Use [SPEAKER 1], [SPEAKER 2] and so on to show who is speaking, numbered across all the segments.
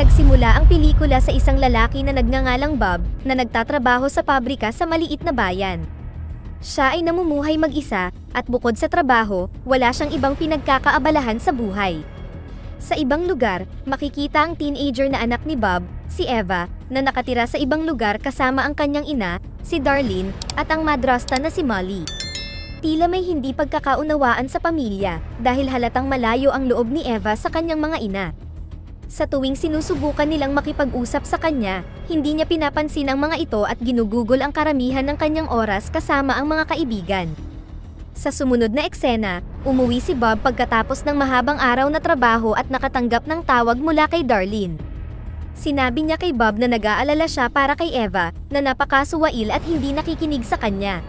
[SPEAKER 1] Nagsimula ang pelikula sa isang lalaki na nagngangalang Bob, na nagtatrabaho sa pabrika sa maliit na bayan. Siya ay namumuhay mag-isa, at bukod sa trabaho, wala siyang ibang pinagkakaabalahan sa buhay. Sa ibang lugar, makikita ang teenager na anak ni Bob, si Eva, na nakatira sa ibang lugar kasama ang kanyang ina, si Darlene, at ang madrasta na si Molly. Tila may hindi pagkakaunawaan sa pamilya, dahil halatang malayo ang loob ni Eva sa kanyang mga ina. Sa tuwing sinusubukan nilang makipag-usap sa kanya, hindi niya pinapansin ang mga ito at ginugugol ang karamihan ng kanyang oras kasama ang mga kaibigan. Sa sumunod na eksena, umuwi si Bob pagkatapos ng mahabang araw na trabaho at nakatanggap ng tawag mula kay Darlene. Sinabi niya kay Bob na nag-aalala siya para kay Eva, na napakasuwail at hindi nakikinig sa kanya.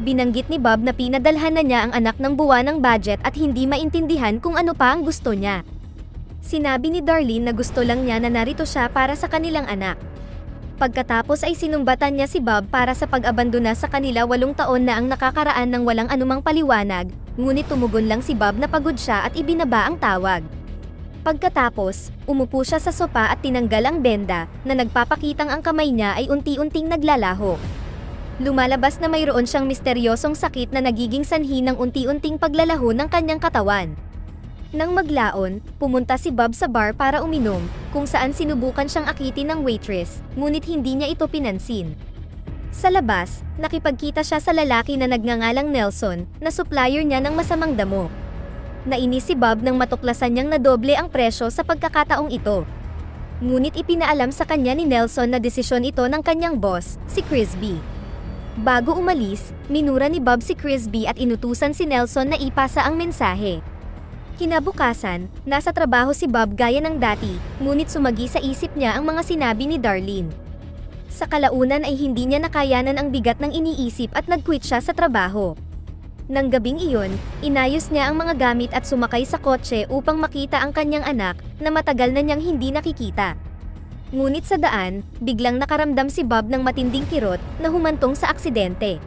[SPEAKER 1] Binanggit ni Bob na pinadalhan na niya ang anak ng buwanang budget at hindi maintindihan kung ano pa ang gusto niya. Sinabi ni Darlene na gusto lang niya na narito siya para sa kanilang anak. Pagkatapos ay sinumbatan niya si Bob para sa pag-abandona sa kanila 8 taon na ang nakakaraan ng walang anumang paliwanag, ngunit tumugon lang si Bob na pagod siya at ibinaba ang tawag. Pagkatapos, umupo siya sa sopa at tinanggal ang benda, na nagpapakitang ang kamay niya ay unti-unting naglalaho. Lumalabas na mayroon siyang misteryosong sakit na nagiging sanhi ng unti-unting paglalaho ng kanyang katawan. Nang maglaon, pumunta si Bob sa bar para uminom, kung saan sinubukan siyang akitin ng waitress, ngunit hindi niya ito pinansin. Sa labas, nakipagkita siya sa lalaki na nagngangalang Nelson, na supplier niya ng masamang damo. Nainis si Bob nang matuklasan niyang nadoble ang presyo sa pagkakataong ito. Ngunit ipinaalam sa kanya ni Nelson na desisyon ito ng kanyang boss, si Crispy. Bago umalis, minura ni Bob si Crispy at inutusan si Nelson na ipasa ang mensahe. Kinabukasan, nasa trabaho si Bob gaya ng dati, ngunit sumagi sa isip niya ang mga sinabi ni Darlene. Sa kalaunan ay hindi niya nakayanan ang bigat ng iniisip at nag-quit siya sa trabaho. Nang gabing iyon, inayos niya ang mga gamit at sumakay sa kotse upang makita ang kanyang anak, na matagal na niyang hindi nakikita. Ngunit sa daan, biglang nakaramdam si Bob ng matinding kirot na humantong sa aksidente.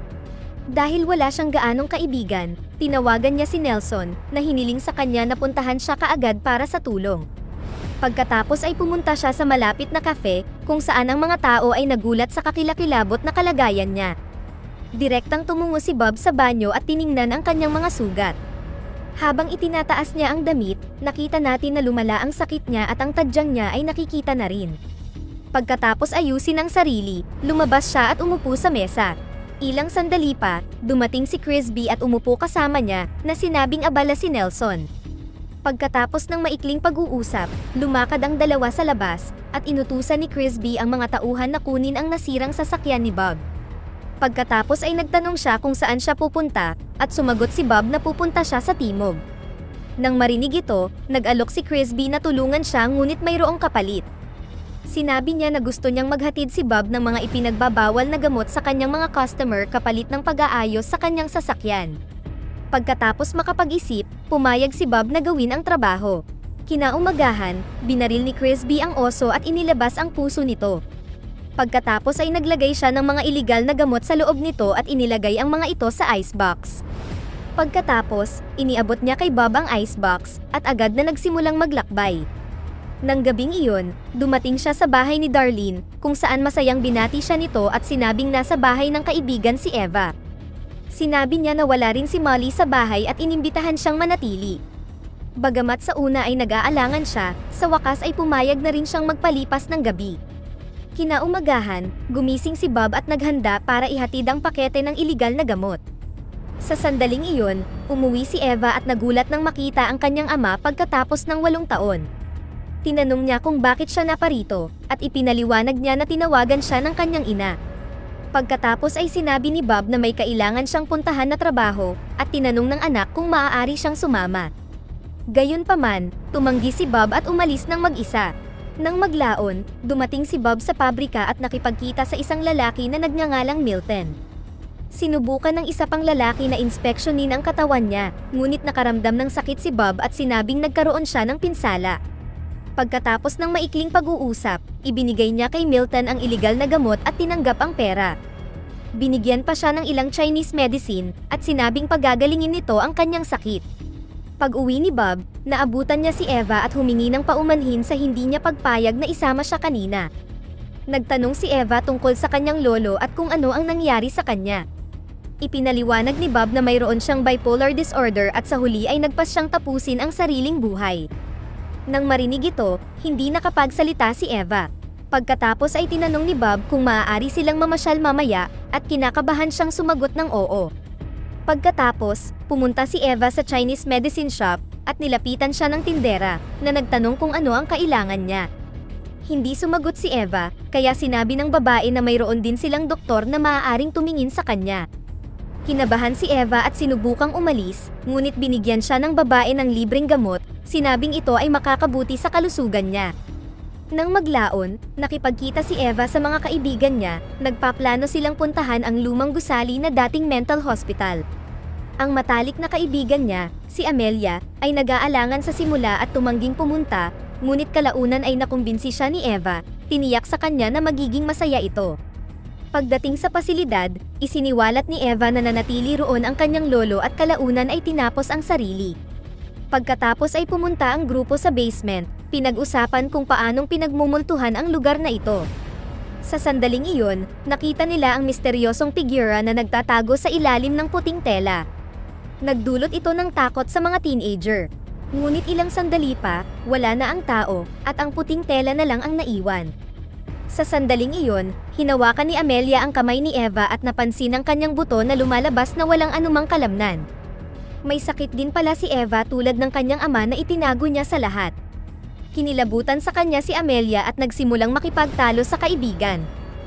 [SPEAKER 1] Dahil wala siyang gaanong kaibigan, tinawagan niya si Nelson, na hiniling sa kanya na puntahan siya kaagad para sa tulong. Pagkatapos ay pumunta siya sa malapit na kafe, kung saan ang mga tao ay nagulat sa kakilakilabot na kalagayan niya. Direktang tumungo si Bob sa banyo at tiningnan ang kanyang mga sugat. Habang itinataas niya ang damit, nakita natin na lumala ang sakit niya at ang tadyang niya ay nakikita na rin. Pagkatapos ayusin ang sarili, lumabas siya at umupo sa mesa. Ilang sandali pa, dumating si Crispy at umupo kasama niya, na sinabing abala si Nelson. Pagkatapos ng maikling pag-uusap, lumakad ang dalawa sa labas, at inutusan ni Crispy ang mga tauhan na kunin ang nasirang sasakyan ni Bob. Pagkatapos ay nagtanong siya kung saan siya pupunta, at sumagot si Bob na pupunta siya sa timog. Nang marinig ito, nag-alok si Crispy na tulungan siya ngunit mayroong kapalit. Sinabi niya na gusto niyang maghatid si Bob ng mga ipinagbabawal na gamot sa kanyang mga customer kapalit ng pag-aayos sa kanyang sasakyan. Pagkatapos makapag-isip, pumayag si Bob na gawin ang trabaho. Kinaumagahan, binaril ni Crispy ang oso at inilabas ang puso nito. Pagkatapos ay naglagay siya ng mga iligal na gamot sa loob nito at inilagay ang mga ito sa icebox. Pagkatapos, iniabot niya kay Bob ang icebox, at agad na nagsimulang maglakbay. Nang gabing iyon, dumating siya sa bahay ni Darlene, kung saan masayang binati siya nito at sinabing nasa bahay ng kaibigan si Eva. Sinabi niya na wala rin si Molly sa bahay at inimbitahan siyang manatili. Bagamat sa una ay nag-aalangan siya, sa wakas ay pumayag na rin siyang magpalipas ng gabi. Kinaumagahan, gumising si Bob at naghanda para ihatid ang pakete ng iligal na gamot. Sa sandaling iyon, umuwi si Eva at nagulat nang makita ang kanyang ama pagkatapos ng 8 taon. Tinanong niya kung bakit siya naparito, at ipinaliwanag niya na tinawagan siya ng kanyang ina. Pagkatapos ay sinabi ni Bob na may kailangan siyang puntahan na trabaho, at tinanong ng anak kung maaari siyang sumama. Gayunpaman, tumanggi si Bob at umalis ng mag-isa. Nang maglaon, dumating si Bob sa pabrika at nakipagkita sa isang lalaki na nagngangalang Milton. Sinubukan ng isa pang lalaki na inspeksyonin ang katawan niya, ngunit nakaramdam ng sakit si Bob at sinabing nagkaroon siya ng pinsala. Pagkatapos ng maikling pag-uusap, ibinigay niya kay Milton ang iligal na gamot at tinanggap ang pera. Binigyan pa siya ng ilang Chinese medicine, at sinabing pagagalingin nito ang kanyang sakit. Pag-uwi ni Bob, naabutan niya si Eva at humingi ng paumanhin sa hindi niya pagpayag na isama siya kanina. Nagtanong si Eva tungkol sa kanyang lolo at kung ano ang nangyari sa kanya. Ipinaliwanag ni Bob na mayroon siyang bipolar disorder at sa huli ay nagpas siyang tapusin ang sariling buhay. Nang marinig ito, hindi nakapagsalita si Eva. Pagkatapos ay tinanong ni Bob kung maaari silang mamasyal mamaya at kinakabahan siyang sumagot ng oo. Pagkatapos, pumunta si Eva sa Chinese medicine shop at nilapitan siya ng tindera na nagtanong kung ano ang kailangan niya. Hindi sumagot si Eva, kaya sinabi ng babae na mayroon din silang doktor na maaaring tumingin sa kanya. Kinabahan si Eva at sinubukang umalis, ngunit binigyan siya ng babae ng libreng gamot, sinabing ito ay makakabuti sa kalusugan niya. Nang maglaon, nakipagkita si Eva sa mga kaibigan niya, nagpaplano silang puntahan ang lumang gusali na dating mental hospital. Ang matalik na kaibigan niya, si Amelia, ay nag-aalangan sa simula at tumangging pumunta, ngunit kalaunan ay nakumbinsi siya ni Eva, tiniyak sa kanya na magiging masaya ito. Pagdating sa pasilidad, isiniwalat ni Eva na nanatili roon ang kanyang lolo at kalaunan ay tinapos ang sarili. Pagkatapos ay pumunta ang grupo sa basement, pinag-usapan kung paanong pinagmumultuhan ang lugar na ito. Sa sandaling iyon, nakita nila ang misteryosong figura na nagtatago sa ilalim ng puting tela. Nagdulot ito ng takot sa mga teenager. Ngunit ilang sandali pa, wala na ang tao, at ang puting tela na lang ang naiwan. Sa sandaling iyon, hinawakan ni Amelia ang kamay ni Eva at napansin ang kanyang buto na lumalabas na walang anumang kalamnan. May sakit din pala si Eva tulad ng kanyang ama na itinago niya sa lahat. Kinilabutan sa kanya si Amelia at nagsimulang makipagtalo sa kaibigan.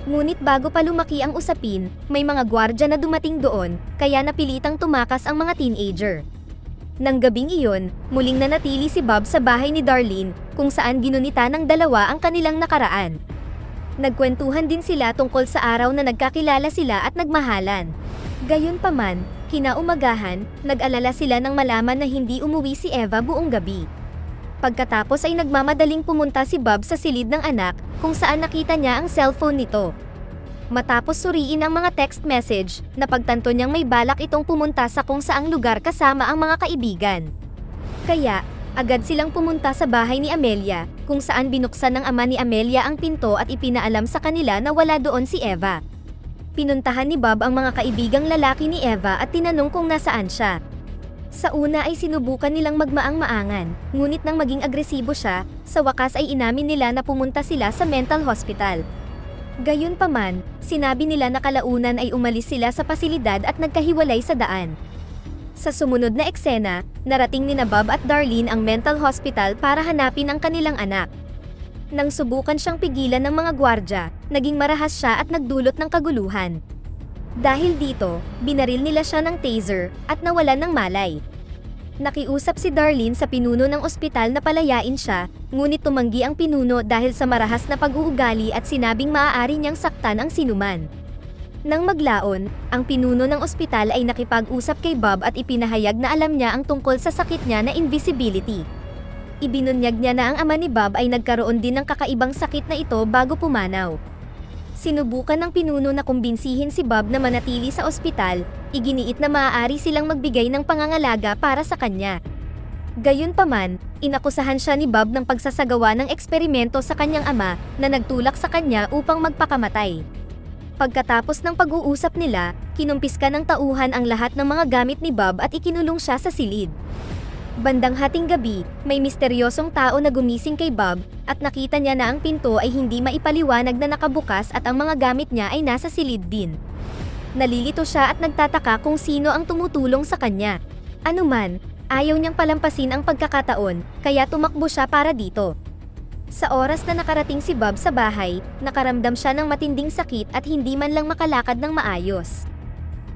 [SPEAKER 1] Ngunit bago pa lumaki ang usapin, may mga gwardya na dumating doon, kaya napilitang tumakas ang mga teenager. Nang gabing iyon, muling nanatili si Bob sa bahay ni Darlene, kung saan ginunita ng dalawa ang kanilang nakaraan. Nagkwentuhan din sila tungkol sa araw na nagkakilala sila at nagmahalan. Gayunpaman, kinaumagahan, nag-alala sila nang malaman na hindi umuwi si Eva buong gabi. Pagkatapos ay nagmamadaling pumunta si Bob sa silid ng anak, kung saan nakita niya ang cellphone nito. Matapos suriin ang mga text message, napagtanto niyang may balak itong pumunta sa kung saang lugar kasama ang mga kaibigan. Kaya, agad silang pumunta sa bahay ni Amelia, kung saan binuksan ng ama ni Amelia ang pinto at ipinaalam sa kanila na wala doon si Eva. Pinuntahan ni Bob ang mga kaibigang lalaki ni Eva at tinanong kung nasaan siya. Sa una ay sinubukan nilang magmaang-maangan, ngunit nang maging agresibo siya, sa wakas ay inamin nila na pumunta sila sa mental hospital. Gayunpaman, sinabi nila na kalaunan ay umalis sila sa pasilidad at nagkahiwalay sa daan. Sa sumunod na eksena, narating ni Bob at Darlene ang mental hospital para hanapin ang kanilang anak. Nang subukan siyang pigilan ng mga gwardya, naging marahas siya at nagdulot ng kaguluhan. Dahil dito, binaril nila siya ng taser at nawalan ng malay. Nakiusap si Darlene sa pinuno ng ospital na palayain siya, ngunit tumanggi ang pinuno dahil sa marahas na pag-uugali at sinabing maaari niyang saktan ang sinuman. Nang maglaon, ang pinuno ng ospital ay nakipag-usap kay Bob at ipinahayag na alam niya ang tungkol sa sakit niya na invisibility. Ibinunyag niya na ang ama ni Bob ay nagkaroon din ng kakaibang sakit na ito bago pumanaw. Sinubukan ng pinuno na kumbinsihin si Bob na manatili sa ospital, iginiit na maaari silang magbigay ng pangangalaga para sa kanya. Gayunpaman, inakusahan siya ni Bob ng pagsasagawa ng eksperimento sa kanyang ama na nagtulak sa kanya upang magpakamatay. Pagkatapos ng pag-uusap nila, kinumpiska ng tauhan ang lahat ng mga gamit ni Bob at ikinulong siya sa silid. Bandang hating gabi, may misteryosong tao na gumising kay Bob at nakita niya na ang pinto ay hindi maipaliwanag na nakabukas at ang mga gamit niya ay nasa silid din. Nalilito siya at nagtataka kung sino ang tumutulong sa kanya. Anuman, ayaw niyang palampasin ang pagkakataon, kaya tumakbo siya para dito. Sa oras na nakarating si Bob sa bahay, nakaramdam siya ng matinding sakit at hindi man lang makalakad ng maayos.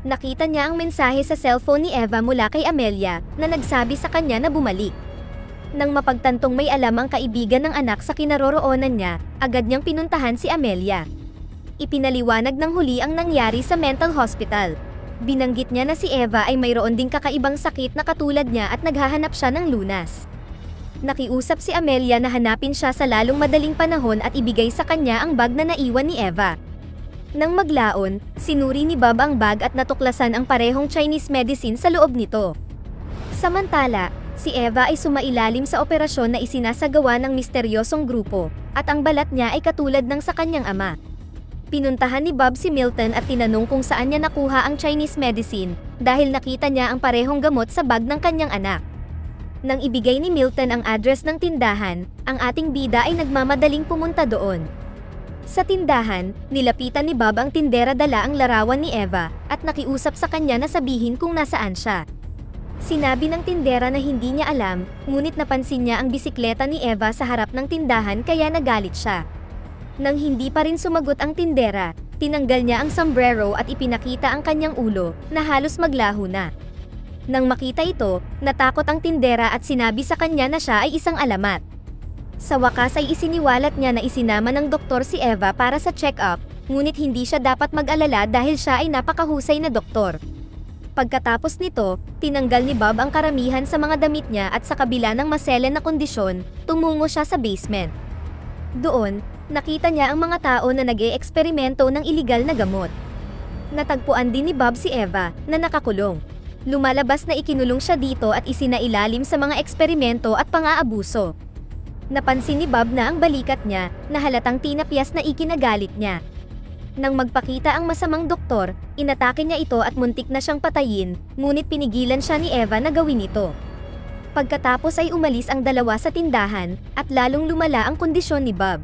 [SPEAKER 1] Nakita niya ang mensahe sa cellphone ni Eva mula kay Amelia na nagsabi sa kanya na bumalik. Nang mapagtantong may alam ang kaibigan ng anak sa kinaroroonan niya, agad niyang pinuntahan si Amelia. Ipinaliwanag ng huli ang nangyari sa mental hospital. Binanggit niya na si Eva ay mayroon ding kakaibang sakit na katulad niya at naghahanap siya ng lunas. Nakiusap si Amelia na hanapin siya sa lalong madaling panahon at ibigay sa kanya ang bag na naiwan ni Eva. Nang maglaon, sinuri ni Bob ang bag at natuklasan ang parehong Chinese medicine sa loob nito. Samantala, Si Eva ay sumailalim sa operasyon na isinasagawa ng misteryosong grupo, at ang balat niya ay katulad ng sa kanyang ama. Pinuntahan ni Bob si Milton at tinanong kung saan niya nakuha ang Chinese medicine, dahil nakita niya ang parehong gamot sa bag ng kanyang anak. Nang ibigay ni Milton ang address ng tindahan, ang ating bida ay nagmamadaling pumunta doon. Sa tindahan, nilapitan ni Bob ang tindera dala ang larawan ni Eva, at nakiusap sa kanya na sabihin kung nasaan siya. Sinabi ng tindera na hindi niya alam, ngunit napansin niya ang bisikleta ni Eva sa harap ng tindahan kaya nagalit siya. Nang hindi pa rin sumagot ang tindera, tinanggal niya ang sombrero at ipinakita ang kanyang ulo, na halos maglaho na. Nang makita ito, natakot ang tindera at sinabi sa kanya na siya ay isang alamat. Sa wakas ay isiniwalat niya na isinama ng doktor si Eva para sa check-up, ngunit hindi siya dapat mag-alala dahil siya ay napakahusay na doktor. Pagkatapos nito, tinanggal ni Bob ang karamihan sa mga damit niya at sa kabila ng maselen na kondisyon, tumungo siya sa basement. Doon, nakita niya ang mga tao na nag-e-eksperimento ng iligal na gamot. Natagpuan din ni Bob si Eva, na nakakulong. Lumalabas na ikinulong siya dito at isinailalim sa mga eksperimento at pang-aabuso. Napansin ni Bob na ang balikat niya, na halatang tinapyas na ikinagalit niya. Nang magpakita ang masamang doktor, inatake niya ito at muntik na siyang patayin, ngunit pinigilan siya ni Eva na gawin ito. Pagkatapos ay umalis ang dalawa sa tindahan, at lalong lumala ang kondisyon ni Bob.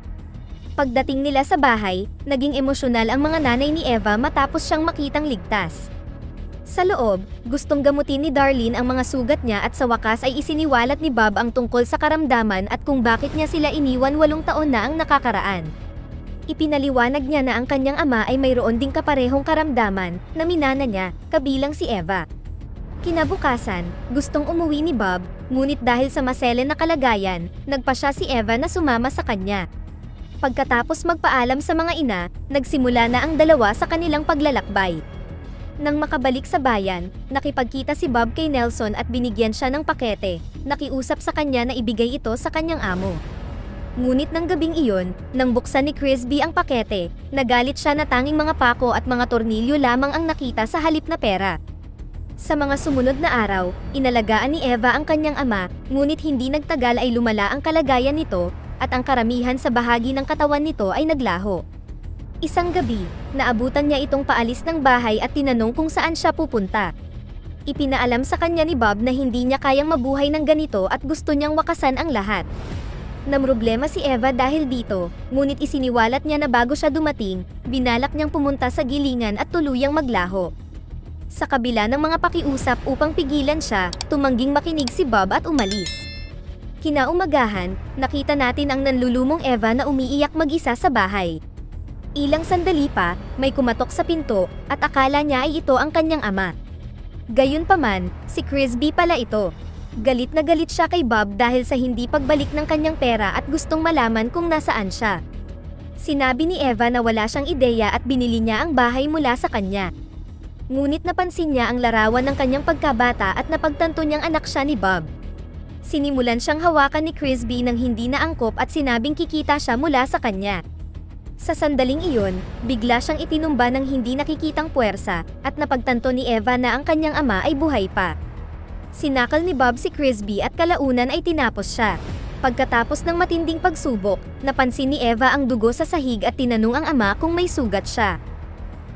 [SPEAKER 1] Pagdating nila sa bahay, naging emosyonal ang mga nanay ni Eva matapos siyang makitang ligtas. Sa loob, gustong gamutin ni Darlene ang mga sugat niya at sa wakas ay isiniwalat ni Bob ang tungkol sa karamdaman at kung bakit niya sila iniwan 8 taon na ang nakakaraan. Ipinaliwanag niya na ang kanyang ama ay mayroon ding kaparehong karamdaman na minana niya, kabilang si Eva. Kinabukasan, gustong umuwi ni Bob, ngunit dahil sa maselen na kalagayan, nagpa siya si Eva na sumama sa kanya. Pagkatapos magpaalam sa mga ina, nagsimula na ang dalawa sa kanilang paglalakbay. Nang makabalik sa bayan, nakipagkita si Bob kay Nelson at binigyan siya ng pakete, nakiusap sa kanya na ibigay ito sa kanyang amo. Ngunit ng gabing iyon, nang buksan ni Crispy ang pakete, nagalit siya na tanging mga pako at mga tornilyo lamang ang nakita sa halip na pera. Sa mga sumunod na araw, inalagaan ni Eva ang kanyang ama, ngunit hindi nagtagal ay lumala ang kalagayan nito, at ang karamihan sa bahagi ng katawan nito ay naglaho. Isang gabi, naabutan niya itong paalis ng bahay at tinanong kung saan siya pupunta. Ipinaalam sa kanya ni Bob na hindi niya kayang mabuhay ng ganito at gusto niyang wakasan ang lahat. Namroblema si Eva dahil dito, ngunit isiniwalat niya na bago siya dumating, binalak niyang pumunta sa gilingan at tuluyang maglaho. Sa kabila ng mga pakiusap upang pigilan siya, tumangging makinig si Bob at umalis. Kinaumagahan, nakita natin ang nanlulumong Eva na umiiyak mag-isa sa bahay. Ilang sandali pa, may kumatok sa pinto, at akala niya ay ito ang kanyang ama. Gayunpaman, si Crispy pala ito. Galit na galit siya kay Bob dahil sa hindi pagbalik ng kanyang pera at gustong malaman kung nasaan siya. Sinabi ni Eva na wala siyang ideya at binili niya ang bahay mula sa kanya. Ngunit napansin niya ang larawan ng kanyang pagkabata at napagtanto niyang anak siya ni Bob. Sinimulan siyang hawakan ni Crispy nang hindi naangkop at sinabing kikita siya mula sa kanya. Sa sandaling iyon, bigla siyang itinumba ng hindi nakikitang puwersa, at napagtanto ni Eva na ang kanyang ama ay buhay pa. Sinakal ni Bob si Crispy at kalaunan ay tinapos siya. Pagkatapos ng matinding pagsubok, napansin ni Eva ang dugo sa sahig at tinanong ang ama kung may sugat siya.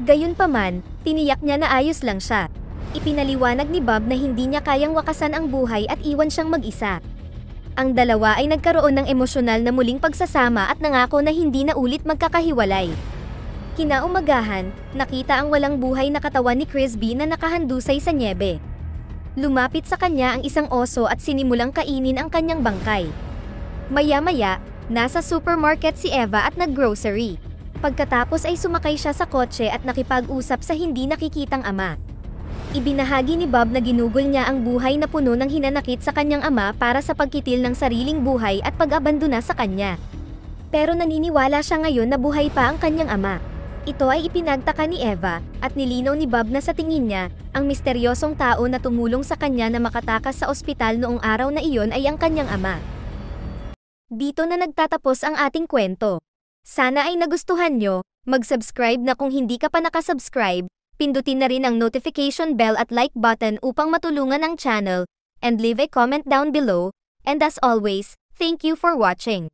[SPEAKER 1] Gayunpaman, tiniyak niya na ayos lang siya. Ipinaliwanag ni Bob na hindi niya kayang wakasan ang buhay at iwan siyang mag-isa. Ang dalawa ay nagkaroon ng emosyonal na muling pagsasama at nangako na hindi na ulit magkakahiwalay. Kinaumagahan, nakita ang walang buhay na katawan ni Crispy na nakahandusay sa nyebe. Lumapit sa kanya ang isang oso at sinimulang kainin ang kanyang bangkay. Maya-maya, nasa supermarket si Eva at naggrocery. Pagkatapos ay sumakay siya sa kotse at nakipag-usap sa hindi nakikitang ama. Ibinahagi ni Bob na ginugol niya ang buhay na puno ng hinanakit sa kanyang ama para sa pagkitil ng sariling buhay at pag-abandona sa kanya. Pero naniniwala siya ngayon na buhay pa ang kanyang ama. Ito ay ipinagtaka ni Eva, at nilinaw ni Bob na sa tingin niya, ang misteryosong tao na tumulong sa kanya na makatakas sa ospital noong araw na iyon ay ang kanyang ama. Dito na nagtatapos ang ating kwento. Sana ay nagustuhan nyo, mag-subscribe na kung hindi ka pa nakasubscribe, pindutin na rin ang notification bell at like button upang matulungan ang channel and leave a comment down below. And as always, thank you for watching.